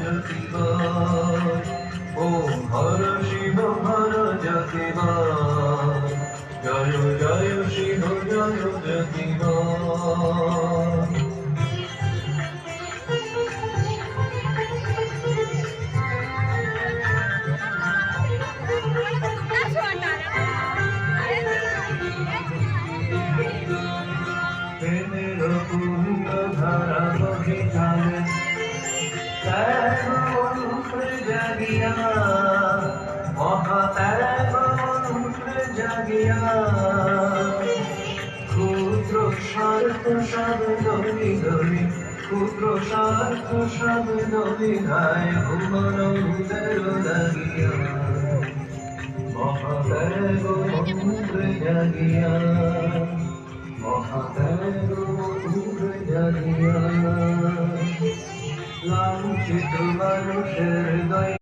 জ্যোতির্ময়। ওম হর শিব হর জ্যোতির্ময়। জয় জয় শিব জয় জ্যোতির্ময়। প্রেমের পূর্ণ ধারা বহে চলে, ত্যাগ মন্ত্রে জাগিয়া, মহাত্যাগ মন্ত্রে জাগিয়া। ক্ষুদ্র স্বার্থ সব দলি দলি, ক্ষুদ্র স্বার্থ সব দলি ধায় ভুবন উদর লাগিয়া। মহাত্যাগ মন্ত্রে জাগিয়া, মহাত্যাগ মন্ত্রে জাগিয়া। লাঞ্ছিত মানুষের হৃদয়